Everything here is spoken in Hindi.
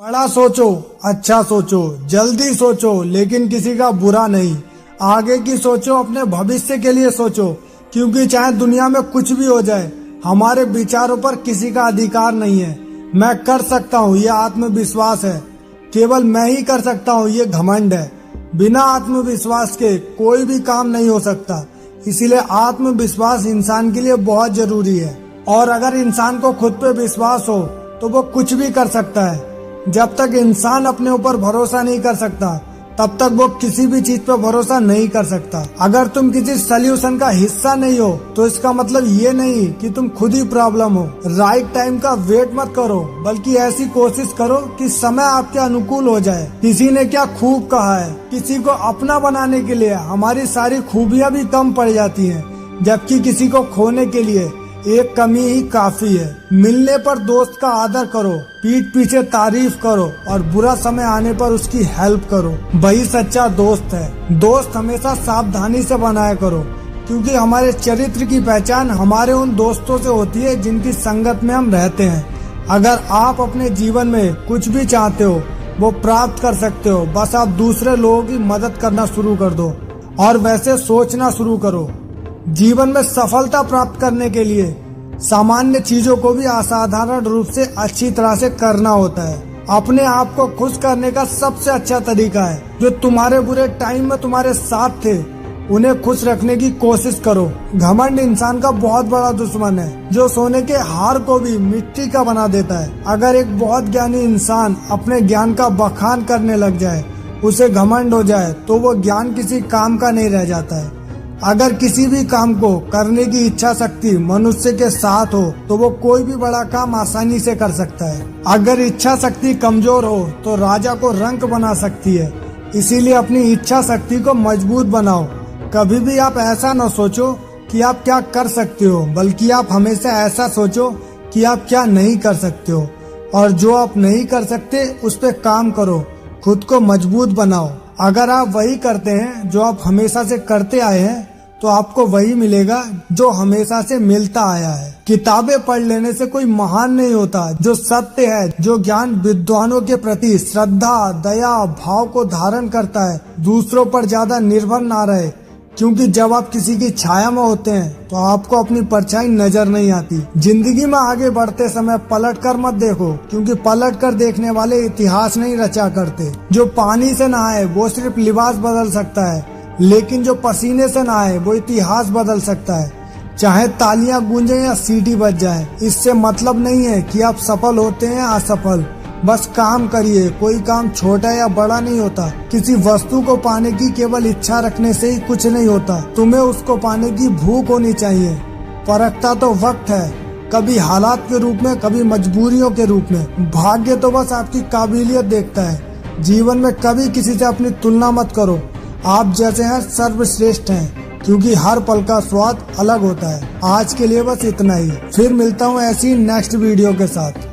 बड़ा सोचो, अच्छा सोचो, जल्दी सोचो लेकिन किसी का बुरा नहीं। आगे की सोचो, अपने भविष्य के लिए सोचो, क्योंकि चाहे दुनिया में कुछ भी हो जाए, हमारे विचारों पर किसी का अधिकार नहीं है। मैं कर सकता हूँ, ये आत्मविश्वास है। केवल मैं ही कर सकता हूँ, ये घमंड है। बिना आत्मविश्वास के कोई भी काम नहीं हो सकता। इसीलिए आत्मविश्वास इंसान के लिए बहुत जरूरी है। और अगर इंसान को खुद पे विश्वास हो तो वो कुछ भी कर सकता है। जब तक इंसान अपने ऊपर भरोसा नहीं कर सकता, तब तक वो किसी भी चीज पर भरोसा नहीं कर सकता। अगर तुम किसी सल्यूशन का हिस्सा नहीं हो तो इसका मतलब ये नहीं कि तुम खुद ही प्रॉब्लम हो। राइट टाइम का वेट मत करो, बल्कि ऐसी कोशिश करो कि समय आपके अनुकूल हो जाए। किसी ने क्या खूब कहा है, किसी को अपना बनाने के लिए हमारी सारी खूबियां भी कम पड़ जाती हैं, जबकि किसी को खोने के लिए एक कमी ही काफी है। मिलने पर दोस्त का आदर करो, पीठ पीछे तारीफ करो और बुरा समय आने पर उसकी हेल्प करो। वही सच्चा दोस्त है। दोस्त हमेशा सावधानी से बनाया करो, क्योंकि हमारे चरित्र की पहचान हमारे उन दोस्तों से होती है जिनकी संगत में हम रहते हैं। अगर आप अपने जीवन में कुछ भी चाहते हो वो प्राप्त कर सकते हो, बस आप दूसरे लोगों की मदद करना शुरू कर दो और वैसे सोचना शुरू करो। जीवन में सफलता प्राप्त करने के लिए सामान्य चीजों को भी असाधारण रूप से अच्छी तरह से करना होता है। अपने आप को खुश करने का सबसे अच्छा तरीका है, जो तुम्हारे बुरे टाइम में तुम्हारे साथ थे उन्हें खुश रखने की कोशिश करो। घमंड इंसान का बहुत बड़ा दुश्मन है, जो सोने के हार को भी मिट्टी का बना देता है। अगर एक बहुत ज्ञानी इंसान अपने ज्ञान का बखान करने लग जाए, उसे घमंड हो जाए, तो वो ज्ञान किसी काम का नहीं रह जाता है। अगर किसी भी काम को करने की इच्छा शक्ति मनुष्य के साथ हो तो वो कोई भी बड़ा काम आसानी से कर सकता है। अगर इच्छा शक्ति कमजोर हो तो राजा को रंक बना सकती है। इसीलिए अपनी इच्छा शक्ति को मजबूत बनाओ। कभी भी आप ऐसा न सोचो कि आप क्या कर सकते हो, बल्कि आप हमेशा ऐसा सोचो कि आप क्या नहीं कर सकते हो। और जो आप नहीं कर सकते उस पर काम करो, खुद को मजबूत बनाओ। अगर आप वही करते हैं जो आप हमेशा से करते आए हैं, तो आपको वही मिलेगा जो हमेशा से मिलता आया है। किताबें पढ़ लेने से कोई महान नहीं होता। जो सत्य है, जो ज्ञान विद्वानों के प्रति श्रद्धा, दया, भाव को धारण करता है, दूसरों पर ज्यादा निर्भर ना रहे। क्योंकि जब आप किसी की छाया में होते हैं तो आपको अपनी परछाई नजर नहीं आती। जिंदगी में आगे बढ़ते समय पलट कर मत देखो, क्योंकि पलट कर देखने वाले इतिहास नहीं रचा करते। जो पानी से नहाए वो सिर्फ लिबास बदल सकता है, लेकिन जो पसीने से नहाए वो इतिहास बदल सकता है। चाहे तालियां गूंजे या सीटी बज जाए, इससे मतलब नहीं है कि आप सफल होते हैं या असफल। बस काम करिए। कोई काम छोटा या बड़ा नहीं होता। किसी वस्तु को पाने की केवल इच्छा रखने से ही कुछ नहीं होता, तुम्हें उसको पाने की भूख होनी चाहिए। परखता तो वक्त है, कभी हालात के रूप में, कभी मजबूरियों के रूप में। भाग्य तो बस आपकी काबिलियत देखता है। जीवन में कभी किसी से अपनी तुलना मत करो। आप जैसे हैं सर्वश्रेष्ठ हैं, क्योंकि हर पल का स्वाद अलग होता है। आज के लिए बस इतना ही। फिर मिलता हूँ ऐसी नेक्स्ट वीडियो के साथ।